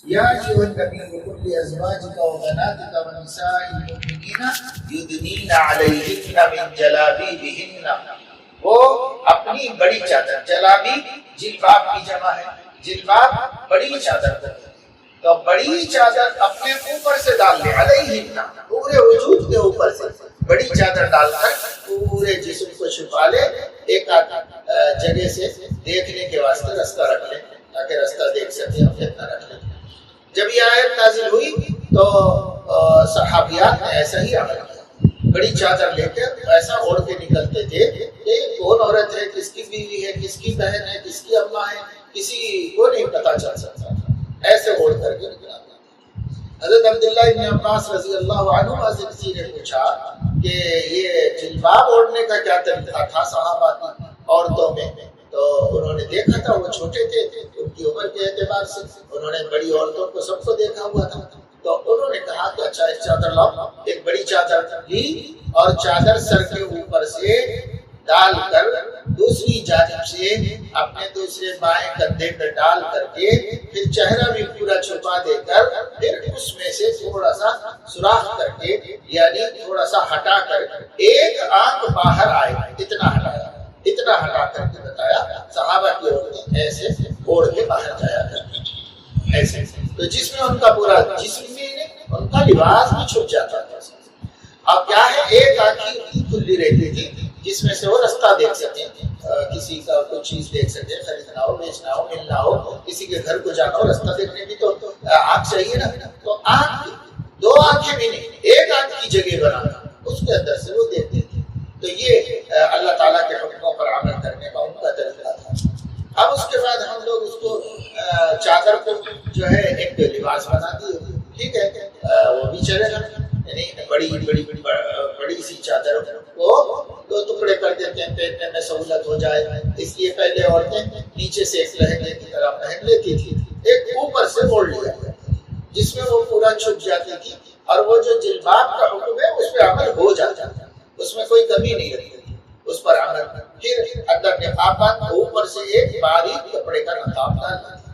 یا ایھا النبی قل لازواجک وبناتک ونساء المؤمنین یدنین علیہن من جلابیبہن، وہ اپنی بڑی چادر، جلابیب جلباب کی جمع ہے، جلباب بڑی چادر کو، تو بڑی چادر اپنے اوپر سے ڈال لے، علیہن پورے وجود کے اوپر سے بڑی چادر ڈال کر پورے جسم کو چھپا لے، ایک جگہ سے دیکھنے کے واسطے راستہ رکھ لے تاکہ راستہ دیکھ سکے، اتنا رکھ لے۔ جب یہ آیت نازل ہوئی تو صحابیات نے ایسا ہی عمل کیا، بڑی چادر لے کر ایسا اوڑھ کے نکلتے تھے کہ کون عورت ہے، کس کی بیوی ہے، کس کی بہن ہے، کس کی اماں ہے، کسی کو نہیں پتا چل سکتا تھا، ایسے اوڑھ کر کے نکلا۔ حضرت عبداللہ ابن عباس رضی اللہ عنہ سے کسی نے پوچھا کہ یہ جلباب اوڑھنے کا کیا طریقہ تھا صحابہ کی عورتوں میں، تو انہوں نے دیکھا تھا وہ چھوٹے تھے، ان کی عمر کے اعتبار سے انہوں نے بڑی عورتوں کو سب کو دیکھا ہوا تھا، تو انہوں نے کہا کہ اچھا ایک چادر لاؤ، ایک بڑی چادر لی اور چادر سر کے اوپر سے ڈال کر دوسری جانب سے اپنے دوسرے بائیں کندھے پہ ڈال کر کے پھر چہرہ بھی پورا چھپا دے کر پھر اس میں سے تھوڑا سا سوراخ کر کے یعنی تھوڑا سا ہٹا کر ایک آنکھ باہر آئے، اتنا ہٹا کر کے بتایا صحابہ کی عورتیں ایسے اوڑھ کے باہر جایا کرتی ایسے، تو جس میں ان کا پورا جسم بھی ان کا لباس بھی چھپ جاتا تھا۔ اب کیا ہے، ایک آنکھ کھلی رہتی تھی جس میں سے وہ راستہ دیکھ سکیں، کسی کا کوئی چیز دیکھ سکیں، خریدنا ہو، بیچنا ہو، ملنا ہو، کسی کے گھر کو جانا ہو، راستہ دیکھنے کی تو آنکھ چاہیے نا، تو آنکھ دو آنکھیں بھی نہیں، ایک آنکھ کی جگہ بنانا، اس کے اندر سے وہ دیکھتے تھے، تو یہ اللہ تعالیٰ کے حکموں پر عمل کرنے کا ان کا طریقہ تھا۔ اب اس کے بعد ہم لوگ اس کو چادر کو جو ہے ایک لباس بنا دیے، ٹھیک ہے، وہ بھی چلے گا، یعنی بڑی سی چادر کو دو ٹکڑے کر دیتے ہیں پہننے میں سہولت ہو جائے، اس لیے پہلے عورتیں نیچے سے ایک لہنگے کی طرح پہن لیتی تھی، ایک اوپر سے اوڑھ لیا جس میں وہ پورا چھپ جاتی تھی، اور وہ جو جلباب کا حکم ہے اس پہ عمل ہو جاتا تھا، اس میں کوئی کمی نہیں رہتی تھی، اس پر عمل۔ پھر اندر نقاب باندھ، اوپر سے ایک باریک کپڑے کا نقاب ڈالنا تھا،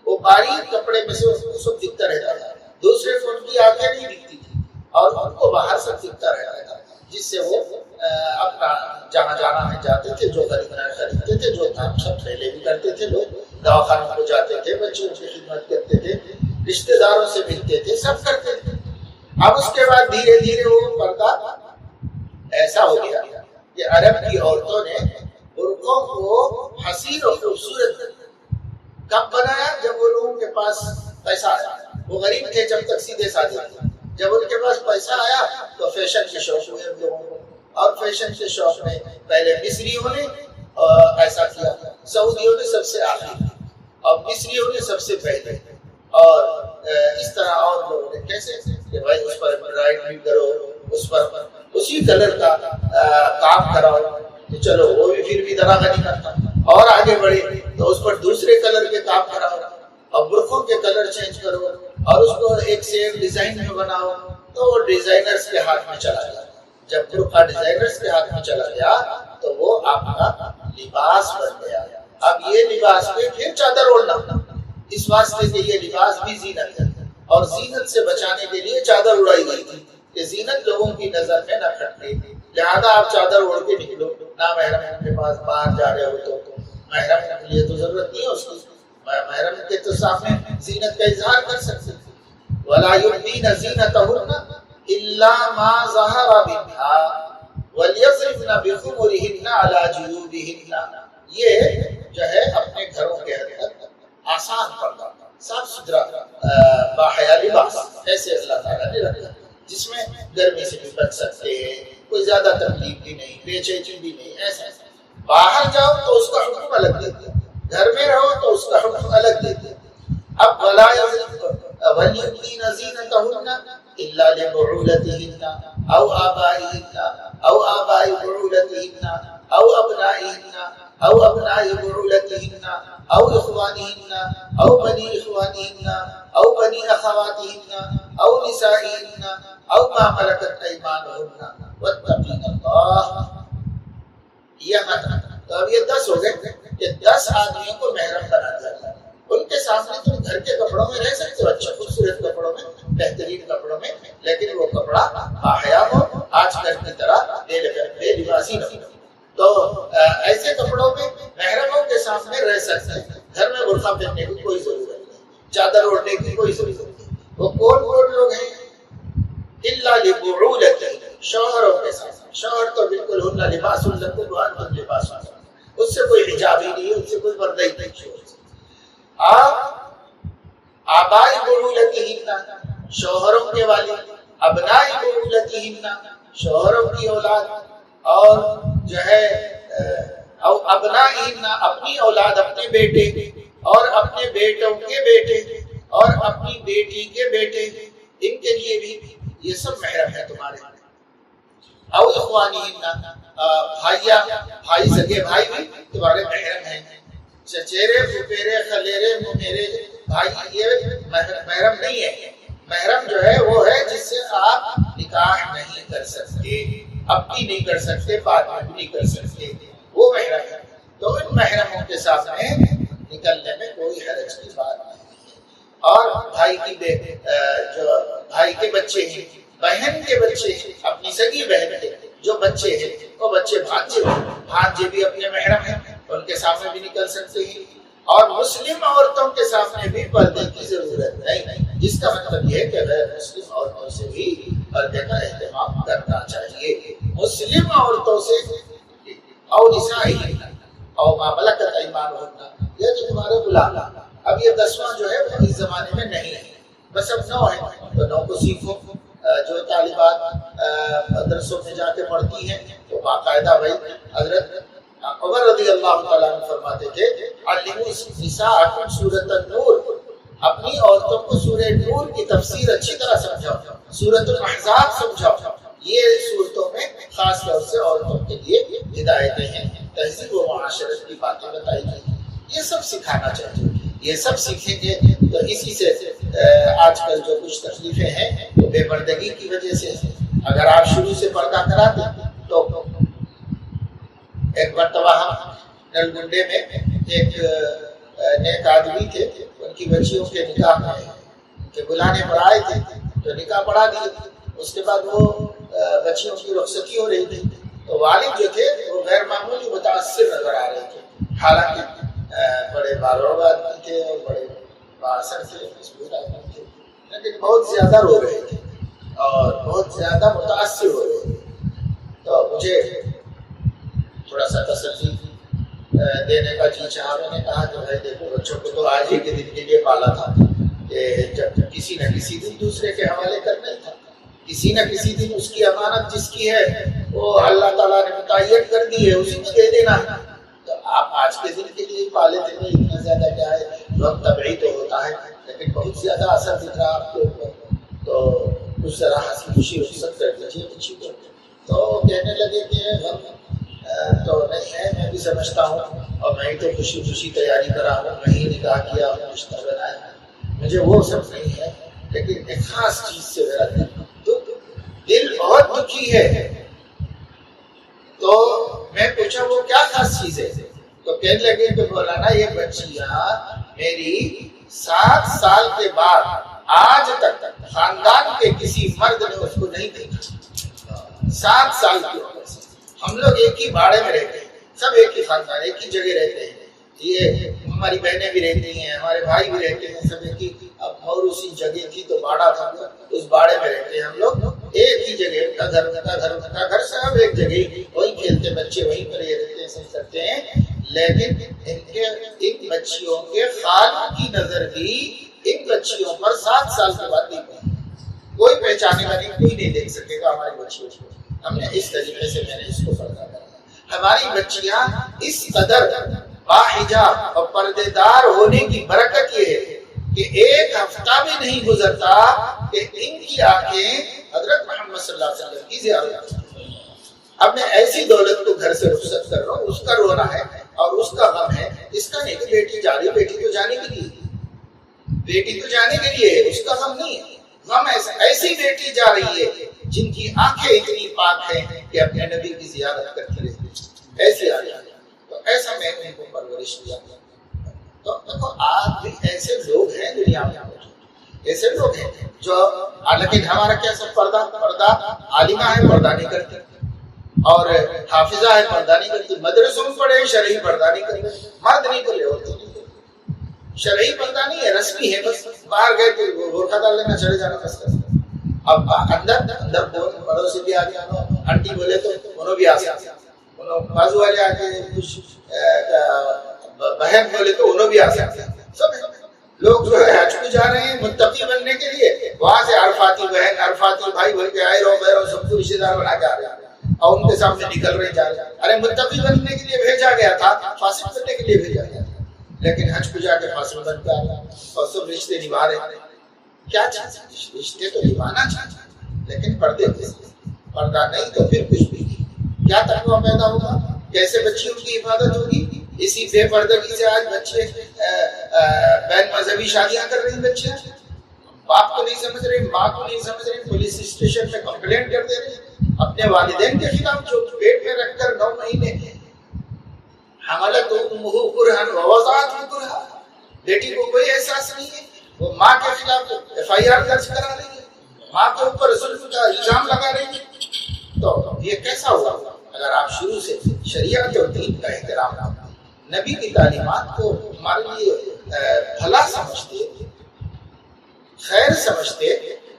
وہ باریک کپڑے میں سے اس کو سب دکھتا رہتا تھا، دوسرے کو ان کی آنکھیں نہیں دکھتی تھی اور ان کو باہر سے دکھتا رہتا تھا، جس سے وہ اپنا جہاں جانا ہے جاتے تھے، جو خریدنا ہے خریدتے تھے، جو کام سب پہلے بھی کرتے تھے، لوگ دواخانوں کو جاتے تھے، بچوں کی خدمت کرتے تھے، رشتہ داروں سے ملتے تھے، سب کرتے تھے۔ اب اس کے بعد دھیرے دھیرے وہ پردہ ایسا ہو گیا کہ عرب کی عورتوں نے برقعوں کو حسین اور خوبصورت کب بنایا؟ جب وہ لوگوں کے پاس پیسہ آیا، وہ غریب تھے جب تک سیدھے سادے تھے، جب ان کے پاس پیسہ آیا تو فیشن کے شوق ہوئے ان لوگوں کو، اور فیشن کے شوق میں پہلے مصریوں نے ایسا کیا، سعودیوں نے سب سے آخری اور مصریوں نے سب سے پہلے، اور اس طرح اور لوگوں نے کیسے کہ بھائی اس پر ایمبرائڈری کرو، اس پر اسی کلر کا کام کراؤ، تو چلو وہ بھی پھر بھی دراغہ نہیں کرتا، اور آگے بڑھے تو اس پر دوسرے کلر کے کام کراؤ، اور برقعوں کے کلر چینج کرو، اور اس کو ایک سے ایک ڈیزائن میں بناؤ، تو وہ ڈیزائنرز کے ہاتھ میں چلا گیا۔ جب برقع ڈیزائنرز کے ہاتھ میں چلا گیا تو وہ آپ کا لباس بن گیا۔ اب یہ لباس پہ پھر چادر اوڑھنا، اس واسطے کہ یہ لباس بھی زینت ہے، اور زینت سے بچانے کے لیے چادر اڑائی گئی تھی کہ زینت لوگوں کی نظر میں نہ کھٹے، لہذا آپ چادر اوڑھ کے نکلو، نہ محرم کے پاس باہر جا رہے ہو تو محرم کے لیے تو ضرورت نہیں ہے اس کی، محرم کے تو سامنے زینت کا اظہار کر سکتے ہیں۔ وَلَا يُبْدِينَ زِينَتَهُنَّ إِلَّا مَا ظَهَرَ مِنْهَا وَلْيَضْرِبْنَ بِخُمُرِهِنَّ عَلَى جُيُوبِهِنَّ، یہ جو ہے اپنے گھروں کے اندر آسان پردہ، صاف ستھرا باحیا لباس ایسے اللہ تعالیٰ نے رکھا جس میں گرمی سے بھی بچ سکتے ہیں، کوئی زیادہ تکلیف بھی نہیں، بے چینی بھی نہیں، ایسا باہر جاؤ تو اس کا حکم الگ دیتے، گھر میں رہو تو اس کا حکم الگ دیتے۔ اب وَلَا وَلْيُبْدِينَ زِينَتَهُنَّ إِلَّا لِبُعُولَتِهِنَّ أَوْ آبَائِهِنَّ أَوْ آبَاءِ بُعُولَتِهِنَّ أَوْ أَبْنَائِهِنَّ أَوْ أَبْنَاءِ بُعُولَتِهِنَّ أَوْ إِخْوَانِهِنَّ أَوْ بَنِي إِخْوَانِهِنَّ أَوْ بَنِي أَخَوَاتِهِنَّ أَوْ نِسَائِهِنَّ أَوْ مَا مَلَكَتْ أَيْمَانُهُنَّ وَاتَّقِينَ اللَّهَ۔ یہ مطلب تو اب یہ 10 ہو گئے کہ 10 آدمیوں کو محرم بنا دیا، ان کے سامنے تم گھر کے کپڑوں میں رہ سکتے ہو، اچھے خوبصورت کپڑوں میں، بہترین کپڑوں میں، لیکن وہ کپڑا باحیا ہو، آج کل کی طرح بے لباسی نہ ہو۔ تو ایسے کپڑوں میں محرموں کے سامنے رہ سکتے ہیں، گھر میں برقع پہننے کی کوئی ضرورت نہیں، چادر اوڑھنے کی کوئی ضرورت نہیں۔ وہ کون لوگ ہیں؟ الا لبعولتہم، شوہروں کے ساتھ۔ شوہر تو بالکل ہن لباس لکم وانتم لباس لہم، اس سے کوئی حجاب ہی نہیں ہے، اس سے کوئی پردہ ہی نہیں ہے۔ آپ آبائی بعولتہم، شوہروں کے والد، ابنائی بعولتہم، شوہروں کی اولاد، اور جو ہے او ابنائہم، اپنی اولاد، اپنے بیٹے اور اپنے بیٹوں کے بیٹے اور اپنی بیٹی کے بیٹے، ان کے لیے بھی یہ سب محرم ہے تمہارے۔ او اخوانہم، بھائی سگے بھائی بھی تمہارے محرم ہیں، چچیرے پھپھیرے خلیرے ممیرے بھائی یہ محرم نہیں ہے۔ محرم جو ہے وہ ہے جس سے آپ نکاح نہیں کر سکتے، اب بھی نہیں کر سکتے، بعد میں بھی نہیں کر سکتے، وہ محرم ہے۔ تو ان محرموں کے سامنے نکلنے میں کوئی حرج کی بات نہیں ہے۔ اور بھائی کے بچے ہیں، بہن کے بچے ہیں، اپنی سگی بہن کے جو بچے ہیں، وہ بچے بھانجے بھی اپنے محرم ہیں، ان کے سامنے بھی نکل سکتے ہیں۔ اور مسلم عورتوں کے سامنے بھی پردے کی ضرورت نہیں، جس کا مطلب یہ ہے کہ غیر مسلم عورتوں سے بھی پردے کا اہتمام کرنا چاہیے۔ مسلم عورتوں سے او نسائہم او ما ملکت ایمانہم، یہ جو تمہارے غلام، اب یہ 10واں جو ہے وہ اس زمانے میں نہیں ہے، بس اب 9 ہے، تو 9 کو سیکھو۔ جو طالبات مدرسوں میں جا کے پڑھتی ہیں تو باقاعدہ بھائی حضرت عمر رضی اللہ تعالیٰ عنہ فرماتے تھے علموا نساءکم سورۃ النور، اپنی عورتوں کو سورہ نور کی تفسیر اچھی طرح سمجھاؤ، سورۃ الاحزاب سمجھاؤ۔ یہ صورتوں میں خاص طور سے عورتوں کے لیے ہدایتیں ہیں، تہذیب و معاشرت کی باتیں بتائی گئی، یہ سب سکھانا چاہیے۔ یہ سب سیکھیں گے تو اسی سے آج کل جو کچھ تکلیفیں ہیں وہ بے پردگی کی وجہ سے ہیں۔ اگر آپ شروع سے پردہ کراتے تو ایک مرتبہ ہم نلگنڈے میں ایک نیک آدمی تھے، ان کی بچیوں کے نکاح میں بلانے پر آئے تھے تو نکاح پڑھا دیے۔ اس کے بعد وہ بچیوں کی رخصتی ہو رہی تھی تو والد جو تھے وہ غیر معمولی متاثر نظر آ رہے تھے، حالانکہ بڑے باروڑ آدمی تھے اور بڑے بااثر تھے، مضبوط آدمی تھے، لیکن بہت زیادہ رو رہے تھے اور بہت زیادہ متاثر ہو رہے تھے۔ تو مجھے تھوڑا سا تسلی دینے کا جی چاہا، میں نے کہا کہ بھائی دیکھو بچوں کو تو آج ہی کے دن کے لیے پالا تھا کہ جب کسی نہ کسی دن دوسرے کے حوالے کرنا ہی تھا، کسی نہ کسی دن اس کی امانت جس کی ہے وہ اللہ تعالیٰ نے متعین کر دی ہے، اسی کو دے دینا ہے۔ تو آپ آج کے دن کے لیے پالے تھے، اتنا زیادہ کیا ہے، وقت طبعی تو ہوتا ہے لیکن بہت زیادہ اثر دکھ رہا آپ کے اوپر، تو اس طرح ہنسی خوشی رخصت کر دیجیے بچی کو۔ تو کہنے لگے کہ غم تو نہیں ہے، میں بھی سمجھتا ہوں اور میں ہی تو خوشی خوشی تیاری کرا ہوں، میں ہی نکاح کیا ہوں، رشتہ بنایا ہے، مجھے وہ سب نہیں ہے، لیکن ایک خاص چیز سے میرا دل بہت دکھی ہے۔ تو میں پوچھا وہ کیا خاص چیز ہے؟ تو کہنے لگے کہ مولانا یہ بچیاں میری 7 سال کے بعد آج تک خاندان کے کسی مرد نے اس کو نہیں دیکھا۔ 7 سال کی عمر سے ہم لوگ ایک ہی باڑے میں رہتے ہیں، سب ایک ہی خاندان، ایک ہی جگہ رہتے ہیں، یہ ہماری بہنیں بھی رہتی ہیں، ہمارے بھائی بھی رہتے ہیں، سب ایک ہی، اب موروثی جگہ تھی تو باڑا تھا، اس باڑے میں رہتے ہیں ہم لوگ ایک ہی جگہ، ان کا گھر ان کا گھر ان کا گھر، سب ایک جگہ، وہیں کھیلتے بچے، وہیں پر یہ رہتے ہیں، سب کرتے ہیں، لیکن ان بچیوں کے خالق کی نظر بھی ان بچیوں پر 7 سال کے بعد نہیں پڑی، کوئی پہچانے کا نہیں، کوئی نہیں دیکھ سکے گا ہماری بچیوں کو۔ ہم نے اس طریقے سے میں نے اس کو پردہ کرایا۔ ہماری بچیاں اس قدر باحجاب اور پردے دار ہونے کی برکت یہ ہے کہ ایک ہفتہ بھی نہیں گزرتا کہ ان کی آنکھیں حضرت محمد صلی اللہ علیہ وسلم کی زیارت کرتی ہیں۔ اب میں ایسی دولت کو گھر سے رخصت کر رہا ہوں، اس کا رونا ہے اور اس کا غم ہے، اس کا نہیں کہ بیٹی جا رہی، بیٹی تو جانے کے لیے، بیٹی تو جانے کے لیے ہے، اس کا غم نہیں ہے۔ غم ایسی بیٹی جا رہی ہے جن کی آنکھیں اتنی پاک ہیں کہ اپنے نبی کی زیارت کرتی رہتی، ایسی آ جائے، تو ایسا میں ان کو پرورش دیا۔ تو دیکھو آج بھی ایسے لوگ ہیں دنیا میں، ایسے لوگ ہیں جو، لیکن ہمارا کیا سب پردہ عالمہ ہے پردہ نہیں کرتے، اور حافظہ ہے پردہ نہیں کرتی، مدرسوں میں پڑھے شرعی پردہ نہیں کرتے، مرد نہیں کرے عورتیں نہیں کرتے، شرعی پردہ نہیں ہے، رسمی ہے، بس باہر گئے تو برقع ڈال لینا، چلے جانا بس کرتے۔ اب اندر پڑوسی بھی آ گیا، آنٹی بولے تو انہوں بھی آ گیا، بازو والے آ کے کچھ بہن بولے تو انہوں بھی آ سکتے ہیں۔ سب لوگ جو ہے حج کو جا رہے ہیں متقی بننے کے لیے، وہاں سے عرفاتی بہن عرفاتی بھائی بول کے آئے رہو سب کو رشتے دار بنا کے آ رہے ہیں، اور ان کے سامنے نکل رہے جا رہے ہیں۔ ارے متقی بننے کے لیے بھیجا گیا تھا، فاسق بننے کے لیے بھیجا گیا تھا، لیکن حج کو جا کے فاسق بن کے آ رہے اور سب رشتے نبھا رہے ہیں۔ کیا چاہتے؟ رشتے تو نبھانا چاہتے، لیکن پردے پردہ نہیں تو پھر کچھ بھی نہیں۔ کیا تقویٰ پیدا ہوگا؟ کیسے بچیوں کی حفاظت ہوگی؟ اسی بے پردگی سے آج بچے بین مذہبی شادیاں کر رہے ہیں، بچے باپ کو نہیں سمجھ رہے، ماں کو نہیں سمجھ رہے، پولیس اسٹیشن میں کمپلینٹ کر دے رہے اپنے والدین کے خلاف، جو پیٹ میں رکھ کر 9 مہینے حملت امہ کرہا ووضعتہ کرہا، بیٹی کو کوئی احساس نہیں ہے، وہ ماں کے خلاف FIR درج کرا رہی ہے، ماں کے اوپر ظلم کا الزام لگا رہی ہے۔ تو یہ کیسا ہوا اگر آپ شروع سے شریعت اور دین کا احترام کرتے، نبی کی تعلیمات کو ہمارے لیے بھلا سمجھتے، خیر سمجھتے،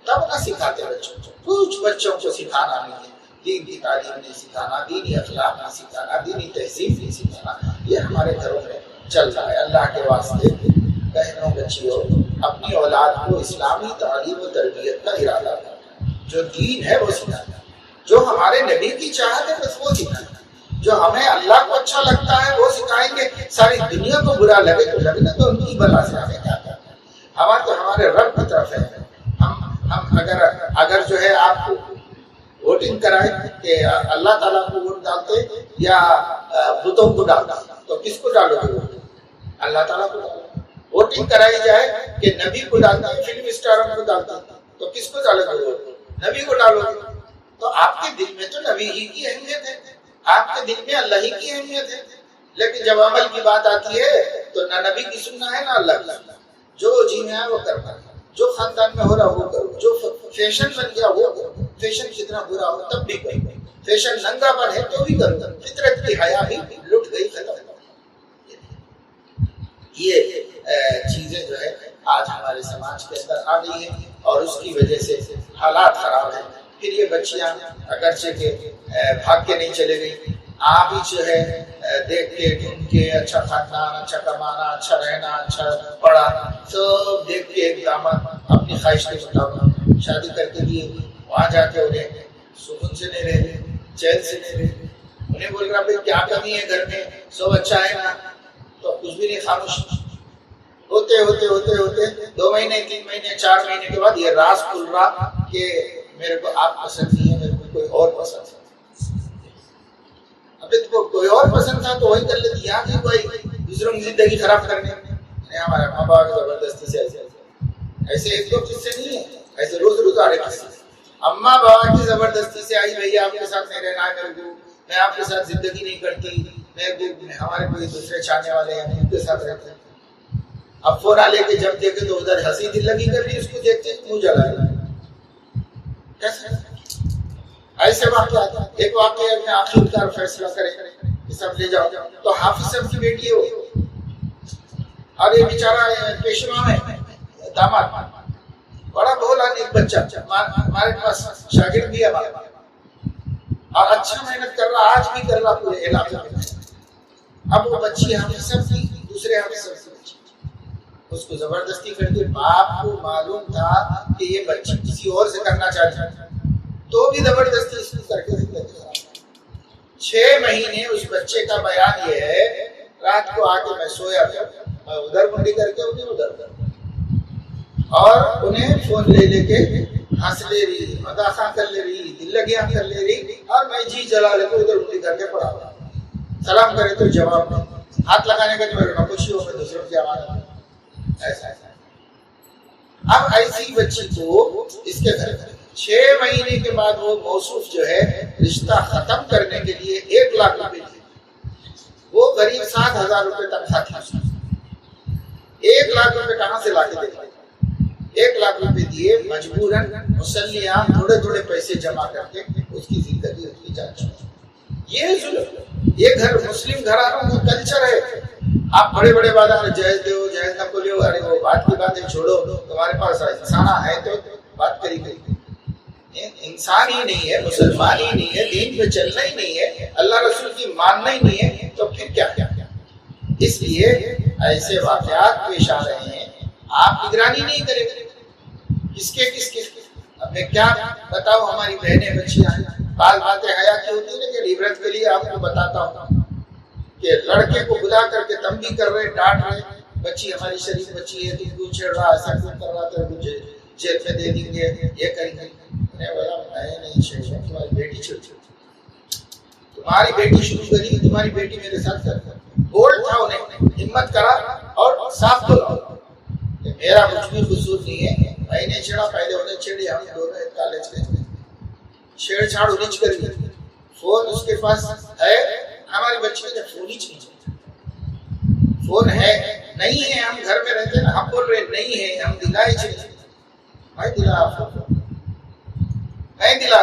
تب نہ سکھاتے بچوں کو۔ کچھ بچوں کو سکھانا نہیں ہے، دین کی تعلیم نہیں سکھانا، دینی اخلاق نہیں سکھانا، دینی تہذیب نہیں سکھانا، یہ ہمارے گھروں میں چل رہا ہے۔ اللہ کے واسطے بہنوں بچیوں اپنی اولاد کو اسلامی تعلیم و تربیت کا ارادہ کرنا، جو دین ہے وہ سکھانا، جو ہمارے نبی کی چاہت ہے بس وہ سکھانا، جو ہمیں اللہ کو اچھا لگتا ہے وہ سکھائیں گے۔ ساری دنیا کو برا لگے تو لگنا، تو ان کی بلا سے ہمیں کیا کرنا ہے؟ ہمارا تو ہمارے رب کی طرف ہے۔ ہم اگر جو ہے آپ کو ووٹنگ کرائے کہ اللہ تعالیٰ کو ووٹ ڈالتے یا بتوں کو ڈالتے، تو کس کو ڈالو گے ووٹ؟ اللہ تعالیٰ کو ڈالو۔ ووٹنگ کرائی جائے کہ نبی کو ڈالتے، فلم اسٹاروں کو ڈالتے، تو کس کو ڈالو گے ووٹ؟ نبی کو ڈالو گے۔ تو آپ کے دل میں تو نبی ہی کی اہمیت ہے، آپ کے دل میں اللہ ہی کی اہمیت ہے، لیکن جب عمل کی بات آتی ہے تو نہ نبی کی سننا ہے نہ اللہ کی سننا ہے۔ جو جی میں ہے وہ کرنا ہے، جو خاندان میں ہو رہا وہ کرو، جو فیشن بن گیا وہ کرو، فیشن کتنا برا ہو تب بھی کرو، فیشن ننگا بن ہے تو بھی کرو، فطرت کی حیا بھی لٹ گئی، ختم۔ یہ چیزیں جو ہے آج ہمارے سماج کے اندر آ گئی ہیں اور اس کی وجہ سے حالات خراب ہیں۔ پھر یہ بچیاں اگرچہ کہ بھاگ کے نہیں چلے گئی، آپ ہی جو ہے دیکھ کے ڈھونڈ کے اچھا خاندان، اچھا کمانا، اچھا رہنا، اچھا پڑھا، سب دیکھ کے ایک داماد اپنی خواہش کے مطابق شادی کر کے دیے، وہاں جا کے انہیں سکون سے نہیں رہے، چین سے نہیں رہے، انہیں بول رہا بھائی کیا کمی ہے گھر میں، سب اچھا ہے نا، تو کچھ بھی نہیں، خاموش ہوتے ہوتے ہوتے ہوتے 2 مہینے 3 مہینے 4 مہینے کے بعد یہ راز کھل رہا کہ میرے کو آپ پسند نہیں ہے، میرے کو کوئی اور پسند ہے۔ ابھی تو کوئی اور پسند تھا تو وہی کر لیتی، یہاں کی کوئی دوسروں کی زندگی خراب کرنے، ہمارے ماں باپ کی زبردستی سے ایسے 1-2 قصے نہیں ہیں، ایسے روز روز آ رہے قصے۔ اماں بابا کی زبردستی سے آئی بھائی آپ کے ساتھ نہیں رہنا ہے میرے کو، میں آپ کے ساتھ زندگی نہیں کرتی، ہمارے کوئی دوسرے چاہنے والے ہیں ان کے ساتھ رہتے ہیں۔ اب فورا لے کے جب دیکھے تو ادھر ہنسی دل لگی کر رہی، اس کو دیکھتے منہ جلا رہا۔ کیسے ایسے واقعات؟ ایک واقعہ میں آخرکار فیصلہ کرے کہ سب لے جاؤ، تو حافظ صاحب کی بیٹی ہو اور یہ بیچارہ پیشوا ہے داماد، بڑا بھولا نیک بچہ، ہمارے پاس شاگرد بھی ہے اور اچھا محنت کر رہا، آج بھی کر رہا پورے علاقے میں۔ اب وہ بچی حافظ صاحب کی، دوسرے حافظ صاحب کی بچی، اس کو زبردستی کر کے، باپ کو معلوم تھا کہ یہ بچی کسی اور سے کرنا چاہتی تو بھی زبردستی اس کو کر کے زندگی خراب۔ 6 مہینے اس بچے کا بیان یہ ہے، رات کو آ کے میں سویا تھا، میں ادھر منڈی کر کے انہیں ادھر کر اور انہیں فون لے لے کے ہنس لے رہی، مداخہ کر لے رہی، دل لگیاں کر لے رہی، اور میں جی جلا لے کے ادھر منڈی کر کے پڑھا، سلام کرے تو جواب نہیں، ہاتھ لگانے کا جو میرے کو خوشی ہو میں دوسروں کی آواز ایسا۔ اب ایسی بچی کو اس کے گھر 6 مہینے کے بعد وہ موصوف جو ہے رشتہ ختم کرنے کے لیے 1 لاکھ روپے دیے، وہ قریب 7,000 روپے تک تھا، 1,00,000 کہاں سے لا کے دے پائے؟ 1,00,000 دیے مجبوراً مسلیاں تھوڑے تھوڑے پیسے جمع کر کے اس کی زندگی اس کی جان چھوڑ. یہ ظلم، یہ گھر مسلم گھرانوں کا کلچر ہے. آپ بڑے بڑے بادہ جائز دو جائز نہ کھولو، ارے وہ بات کی باتیں چھوڑو، تمہارے پاس انسان ہے تو بات کری گئی. انسان ہی نہیں ہے، مسلمان ہی نہیں ہے، دین پہ چلنا ہی نہیں ہے، اللہ رسول کی ماننا ہی نہیں ہے، تو پھر کیا کیا کیا. اس لیے ایسے واقعات پیش آ رہے ہیں، آپ نگرانی نہیں کریں گے کس کے. اب میں کیا بتاؤں، ہماری بہنیں بچیاں بعض باتیں حیا کی ہوتی ہے، لیکن عبرت کے لیے آپ کو بتاتا ہوں کہ لڑکے کو بلا کر کے تنبیہ کر رہے، ڈانٹ رہے، بچی ہماری شریف بچی ہے، تم کیوں چھیڑ رہا، ایسا کیوں کر رہا، تو مجھے جیل میں دے دیں گے، یہ کریں گے. میں بولا میں نہیں چھیڑ رہا، تمہاری بیٹی چھیڑ، تمہاری بیٹی شروع کری، تمہاری بیٹی میرے ساتھ کر. بولڈ تھا، انہیں ہمت کرا اور صاف بولا میرا کچھ بھی قصور نہیں ہے، میں نے چھیڑا، پہلے انہیں چھیڑی، ہم دونوں ایک کالج کے چھیڑ چھاڑ انہیں کری. فون اس کے پاس ہے، ہماری بچی نے فون ہی چھین لیا. فون ہے نہیں ہے، ہم گھر میں رہتے ہیں نا، ہم بول رہے نہیں ہے، ہم دلائے چھین. میں دلا میں دلا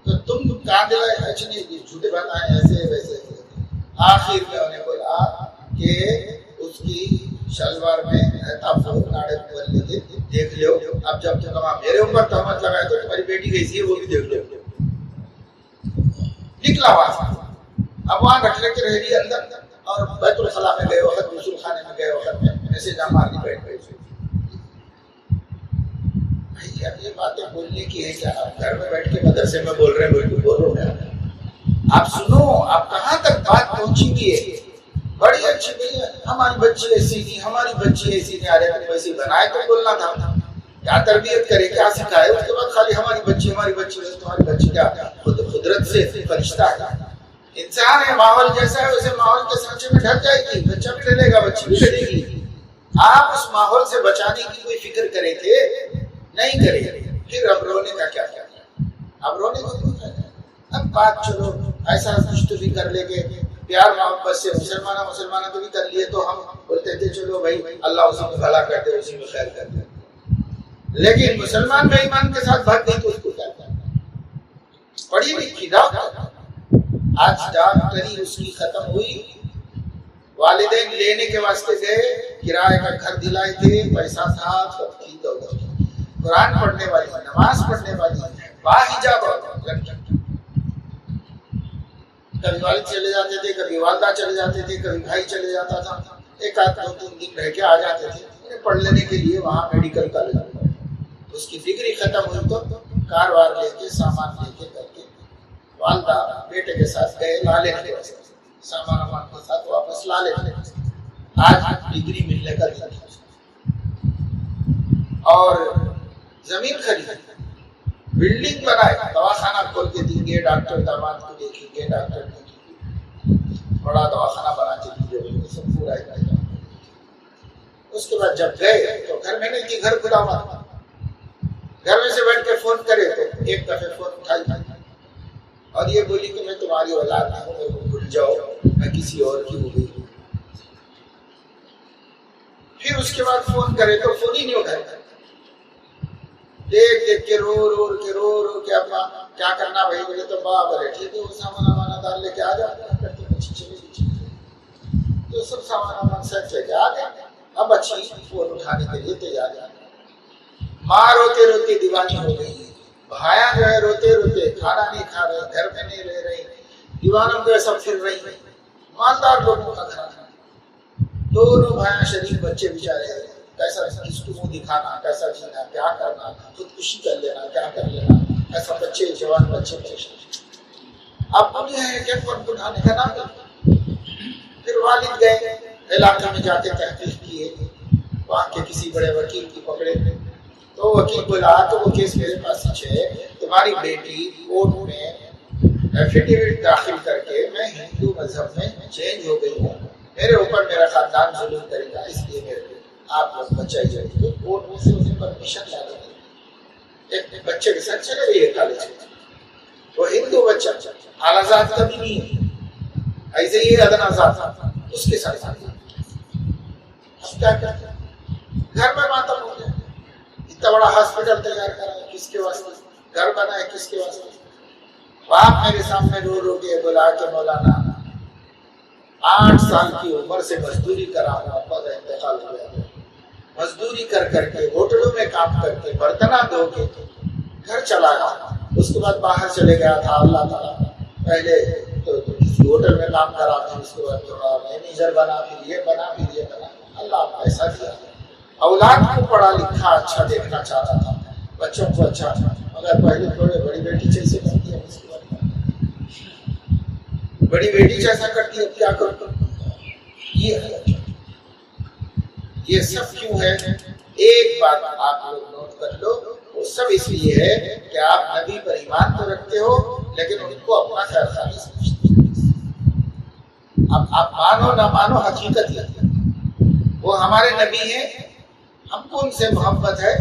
تو تم کہاں دلائے؟ اچھا نہیں، جھوٹے بتائیں ایسے ویسے. آخر میں انہیں بولا کہ اس کی شلوار میں ناڑے کھول لیتے، دیکھ لو. اب جب تم میرے اوپر تہمت لگائے تو تمہاری بیٹی کیسی ہے وہ بھی دیکھ لو. نکلا وہاں، اب وہاں رکھ کے رہ رہی اندر، اور بیت الخلاء میں گئے وقت، غسل خانے میں گئے وقت میں ایسے جا مار کے بیٹھ گئے. اب یہ باتیں بولنے کی ہے کیا؟ آپ گھر میں بیٹھ کے مدرسے میں بول رہے ہیں، بالکل بول رہے ہیں. آپ سنو، آپ کہاں تک بات پہنچی گئی ہے. بڑی اچھی بھائی ہماری بچی ایسی نہیں، ہماری بچی ایسی نہیں. ارے تم ویسی بنائے تو بولنا تھا، کیا تربیت کرے، کیا سکھائے. اس کے بعد خالی ہماری بچی ہماری بچی. تمہاری بچی کیا قدرت سے فرشتہ ہے، انسان ہے، ماحول جیسا ہے ویسے ماحول کے سانچے میں ڈھل جائے گی. بچہ بھی ڈلے گا، بچی بھی ڈلے گی. آپ اس ماحول سے بچانے کی کوئی فکر کرے تھے؟ نہیں کرے. پھر اب رونے کا کیا کیا؟ اب رونے کو کیا کیا؟ اب بات چلو ایسا کچھ تو بھی کر لے گے، پیار محبت سے مسلمانوں تو بھی کر لیے، تو ہم بولتے تھے چلو بھائی اللہ اسی میں بھلا کر دے، اسی میں خیر کر دے. لیکن مسلمان بے ایمان کے ساتھ بھاگ گئی تو اس کو کیا کرنا؟ پڑھی لکھی ڈاکٹر، آج ڈاکٹری اس کی ختم ہوئی. والدین لینے کے واسطے گئے، کرائے کا گھر دلائے تھے، پیسہ تھا، سب کی دولت. قرآن پڑھنے والی، نماز پڑھنے والی، باحجاب لڑکی. کبھی والد چلے جاتے تھے، کبھی والدہ چلے جاتے تھے، کبھی بھائی چلے جاتا تھا. ایک آدھ 2-3 دن رہ کے آ جاتے تھے پڑھ لینے کے لیے وہاں میڈیکل کالج. اس کی ڈگری ختم ہوئی تو کاروبار لے کے، سامان لے کے کر کے والدہ بیٹے کے ساتھ گئے لا لینے کے واسطے، سامان وامان کے ساتھ واپس لا لینے. آج ڈگری ملنے کا دن ہے. اور زمین خریدی، بلڈنگ بنائے، دواخانہ کھول کے دیں گے، ڈاکٹر داماد کو دیکھیں گے، ڈاکٹر بڑا دواخانہ بنا کے دیجیے، سب پورا ہی. اس کے بعد جب گئے تو گھر میں نہیں تھی، گھر کھلا ہوا تھا. گھر میں سے بیٹھ کے فون کرے تو ایک دفعہ فون اٹھائی اور یہ بولی کہ میں تمہاری اولاد نہ ہوں، میرے کو بھول جاؤ، میں کسی اور کی ہو گئی. پھر اس کے بعد فون کرے تو فون ہی نہیں اٹھائے. دیکھ دیکھ کے رو کے اپنا کیا کرنا بھائی. بولے تو بابرے ٹھیک ہے، وہ سامان وامان دار لے کے آ جاتا تو سب سامان وامان سیٹ لے کے آ گیا. اب اچھی فون اٹھانے کے لیے تیار ہے. ماں روتے روتے دیوانی ہو گئی، بھائیاں جو ہے روتے روتے کھانا نہیں کھا رہے، گھر میں نہیں رہ رہی، دیوانوں کے سب پھر رہی. مالدار لوگوں کا گھر تھا، دونوں بھائیاں شریف بچے بیچارے، کیسا کس کو منہ دکھانا، کیسا جینا، کیا کرنا، خودکشی کر لینا، کیا کر لینا. ایسا بچے، جوان بچے. اب مجھے ہے کہ فون اٹھانے کا نام نہیں. پھر والد گئے علاقے میں جا کے تحقیق کیے، وہاں کے کسی بڑے وکیل کی پکڑے تو وکیل بولا تو وہ کیس میرے پاس ہے، تمہاری بیٹی کورٹ میں ایفیڈیوٹ داخل کر کے میں ہندو مذہب میں چینج ہو گئی ہوں، میرے اوپر میرا خاندان ظلم کرے گا، اس لیے میرے آپ لوگ بچائیے. تو کورٹ میں سے اسے پرمیشن لا دیں. ایک بچے کے ساتھ چلے گئے کالج میں، وہ ہندو بچہ اعلیٰ ذات کا بھی نہیں ہے، ایسے ہی ادنا ذات اس کے ساتھ. کیا کرتے ہیں؟ گھر میں ماتم ہو گیا، اتنا بڑا ہاسپٹل تیار کرا ہے کس کے واسطے، گھر بنا ہے کس کے واسطے؟ باپ میرے سامنے رو رو کے بلا کے مولانا 8 سال کی عمر سے مزدوری کرا رہا، ابا کا انتقال ہو گیا، مزدوری کر کر کے ہوٹلوں میں کام کر کے برتنا دھو کے گھر چلا گیا، اس کے بعد باہر چلے گیا تھا۔ اللہ تعالیٰ پہلے تو کسی ہوٹل میں کام کرا، پھر اس کے بعد تھوڑا مینیجر بنا، پھر یہ بنا، پھر یہ بنا، اللہ پیسہ دیا، اولاد کو پڑھا لکھا اچھا دیکھنا چاہتا تھا، بچوں کو اچھا، مگر پہلے تھوڑے بڑی بیٹی جیسے کرتی ہے، بڑی بیٹی جیسا کرتی ہے، کیا کرو؟ یہ سب کیوں ہے؟ ایک بات آپ لوگ نوٹ کر لو، وہ سب اس لیے ہے کہ آپ نبی پر ایمان تو رکھتے ہو لیکن ان کو اپنا خیر خواہ نہیں سمجھتے۔ اب آپ مانو نہ مانو، حقیقت یہ ہے وہ ہمارے نبی ہیں، ہم کو ان سے محبت ہے،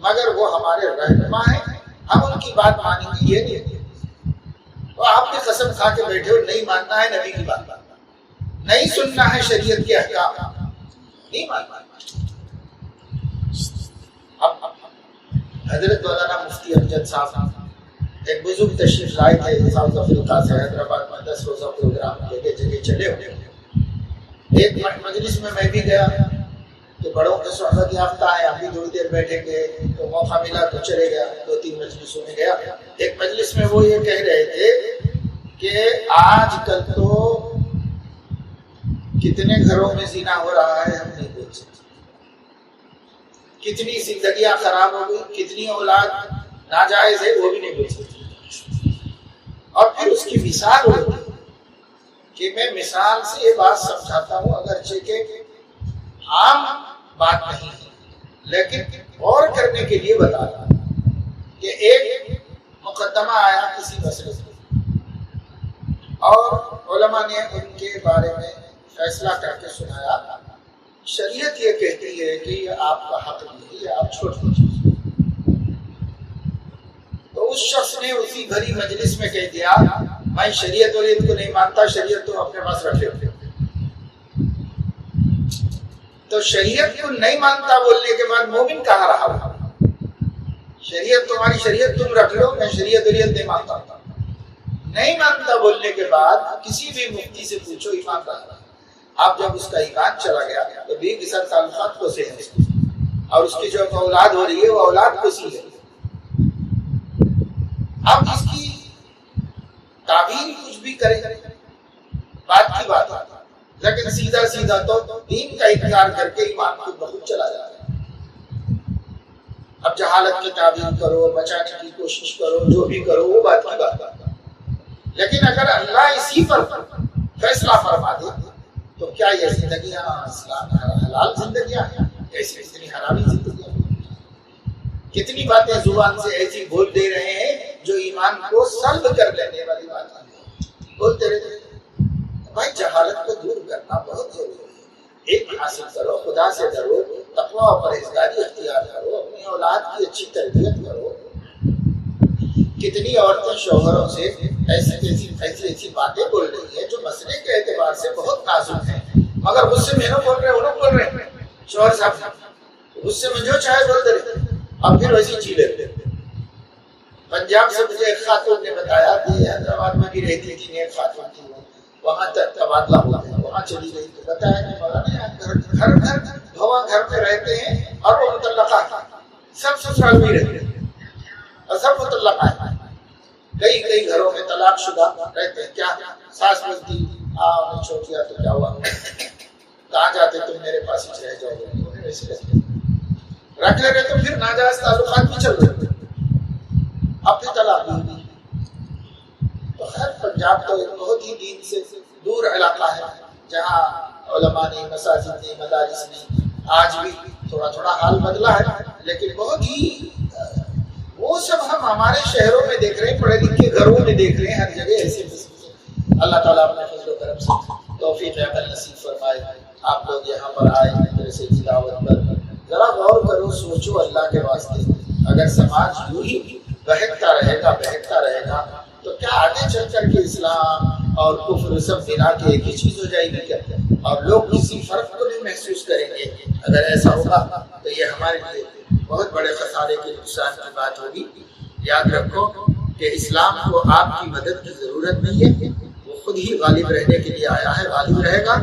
مگر وہ ہمارے رہنما ہیں، ہم ان کی بات مانیں گے یہ نہیں۔ تو آپ نے قسم کھا کے بیٹھے ہو نہیں ماننا ہے نبی کی بات، نہیں سننا ہے شریعت کے احکام، نہیں ماننا۔ اب حضرت مولانا مفتی امجد صاحب ایک بزرگ تشریف لائے تھے ساؤتھ افریقہ سے، حیدرآباد میں 10 روزہ پروگرام جگہ جگہ چلے ہوئے۔ ایک مجلس میں بھی گیا کہ بڑوں کے صحبت یافتہ ہے، ہم بھی تھوڑی دیر بیٹھیں گے، تو موقع ملا تو چلے گیا، 2-3 مجلسوں میں گیا۔ ایک مجلس میں وہ یہ کہہ رہے تھے کہ آج کل تو کتنے گھروں میں زنا ہو رہا ہے ہم نہیں بول سکتے، کتنی زندگیاں خراب ہو گئی، کتنی اولاد ناجائز ہے وہ بھی نہیں بول سکتے۔ اور پھر اس کی مثال ہوتی کہ میں مثال سے یہ بات سمجھاتا ہوں، اگرچہ کہ عام بات نہیں ہے لیکن غور کرنے کے لیے بتا رہا ہوں کہ ایک مقدمہ آیا کسی مسئلے سے اور علماء نے ان کے بارے میں فیصلہ کر کے سنایا، شریعت یہ کہتی ہے کہ یہ آپ کا حق نہیں ہے، آپ چھوڑ دیجیے۔ تو اس شخص نے اسی بھری مجلس میں کہہ دیا میں شریعت وریعت کو نہیں مانتا، شریعت تم اپنے پاس رکھ لو۔ تو شریعت کو نہیں مانتا بولنے کے بعد مومن کہاں رہا؟ شریعت تمہاری شریعت تم رکھ لو، میں شریعت وریعت نہیں مانتا۔ نہیں مانتا بولنے کے بعد کسی بھی مفتی سے پوچھو ایمان رہا، اب جب اس کا ایمان چلا گیا تو بھی کے ساتھ تعلقات کو سے ہیں، اور اس کی جو اولاد ہو رہی ہے وہ اولاد کو سی ہے۔ اب اس کی تعبیر کچھ بھی کرے بات کی بات ہے، لیکن سیدھا سیدھا تو دین کا انکار کر کے ایمان خود بخود چلا جاتا ہے۔ اب جہالت کی تعبیر کرو، بچانے کی کوشش کرو، جو بھی کرو وہ بات کی بات ہے، لیکن اگر اللہ اسی پر فیصلہ فرما دے تو کیا یہ زندگیاں اسلام حلال زندگیاں ہیں؟ ایسی اتنی حرامی زندگیاں ہیں؟ کتنی باتیں زبان سے ایسی بول دے رہے ہیں جو ایمان کو سلب کر لینے والی بات ہے، بولتے رہتے ہیں۔ بھائی جہالت کو دور کرنا بہت ضروری ہے، علم حاصل کرو، خدا سے ڈرو، تقویٰ اور پرہیزگاری اختیار کرو، اپنی اولاد کی اچھی تربیت کرو۔ کتنی عورتیں شوہروں سے ایسی باتیں بول رہی ہیں جو مسئلے کے اعتبار سے بہت نازک ہیں، مگر غصے میں بول رہے انہوں بول رہے ہیں، شوہر صاحب غصے میں جو چاہے بولتے رہتے اور پھر ویسی چیزیں لیتے۔ پنجاب سے مجھے ایک خاتون نے بتایا کہ حیدرآباد میں بھی رہتی تھی، ایک خاتون تھی، وہاں تک تبادلہ ہوا ہے، وہاں چلی گئی تو بتایا کہ مولانا گھر میں رہتے ہیں اور وہ متعلقہ سب سسرال میں رہتے ہیں اور سب متعلقہ ہے، کئی گھروں میں طلاق شدہ رہتے ہیں۔ کیا ساس بولتی چھوٹیا تو کیا ہوا، کہاں جاتے تم میرے پاس ہی رہ جاؤ گے، رکھ لے رہے تو پھر ناجائز تعلقات بھی چل رہے تھے، اب بھی طلاق ہوئی۔ تو خیر پنجاب تو ایک بہت ہی دین سے دور علاقہ ہے، جہاں علماء نے، مساجد نے، مدارس نے، آج بھی تھوڑا تھوڑا حال بدلا ہے، لیکن بہت ہی وہ سب ہم ہمارے شہروں میں دیکھ رہے ہیں، پڑھے لکھے گھروں میں دیکھ رہے ہیں، ہر جگہ ایسے اللہ تعالیٰ اپنے فضل و کرم سے توفیق عمل نصیب فرمائے۔ آپ لوگ یہاں پر آئے مدرسے کی دعوت پر، ذرا غور کرو، سوچو اللہ کے واسطے، اگر سماج یوں ہی بہکتا رہے گا تو کیا آگے چل کر کے اسلام اور کفر سب ملا کے ایک ہی چیز ہو جائے گی کیا؟ اور لوگ کسی فرق کو نہیں محسوس کریں گے، اگر ایسا ہوگا تو یہ ہمارے لیے بہت بڑے خسارے کے نقصان کی بات ہوگی۔ یاد رکھو کہ اسلام کو آپ کی مدد کی ضرورت نہیں ہے، وہ خود ہی غالب رہنے کے لیے آیا ہے، غالب رہے گا،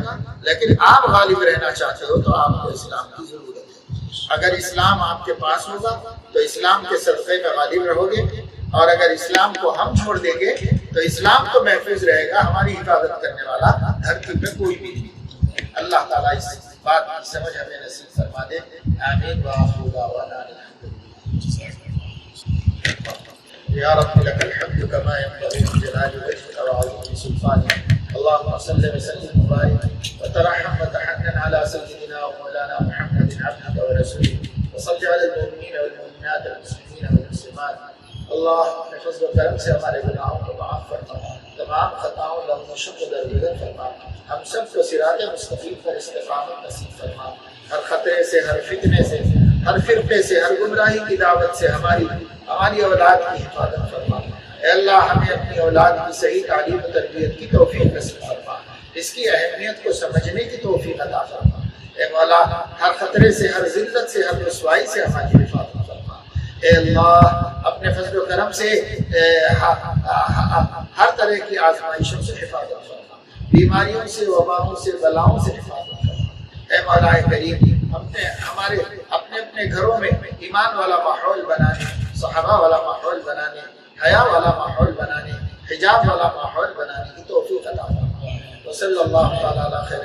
لیکن آپ غالب رہنا چاہتے ہو تو آپ کو اسلام کی ضرورت ہے۔ اگر اسلام آپ کے پاس ہوگا تو اسلام کے صدقے میں غالب رہو گے، اور اگر اسلام کو ہم چھوڑ دیں گے تو اسلام تو محفوظ رہے گا، ہماری حفاظت کرنے والا دھرتی پہ کوئی بھی نہیں۔ اللہ تعالیٰ اس بات کی سمجھ ہمیں نصیب فرما دے، آمین وآخر دعوانا یا رب لك الحمد كما ينبغي لجلال وجهك وعظيم سلطانك، اللهم صل وسلم وبارك وترحم وتحنن على سيدنا ومولانا محمد عبدك ورسولك، وصل على المؤمنين والمؤمنات والمسلمين والمسلمات۔ اللہ اپنے فضل و کرم سے ہمارے گناہوں کو معاف فرما، تمام خطاؤں لغزشوں کو درگزر فرما، ہم سب کو صراط مستقیم پر استقامت نصیب فرما، ہر خطرے سے، ہر فتنے سے، ہر فرقے سے، ہر گمراہی کی دعوت سے ہماری اولاد کی حفاظت فرما۔ اے اللہ ہمیں اپنی اولاد کی صحیح تعلیم و تربیت کی توفیق نصیب فرما، اس کی اہمیت کو سمجھنے کی توفیق عطا فرما۔ اے مولا ہر خطرے سے، ہر ذلت سے، ہر رسوائی سے ہماری حفاظت فرما۔ اے اللہ اپنے فضل و کرم سے ہر طرح کی آزمائشوں سے حفاظت فرما، بیماریوں سے، وباؤں سے، بلاؤں سے حفاظت فرما۔ اے مولا کریم ہمارے اپنے گھروں میں ایمان والا ماحول بنانے، صحابہ والا ماحول بنانے، حیا والا ماحول بنانے، حجاب والا ماحول بنانے کی توفیق عطا فرما۔ وصلی اللہ تعالی علی خیر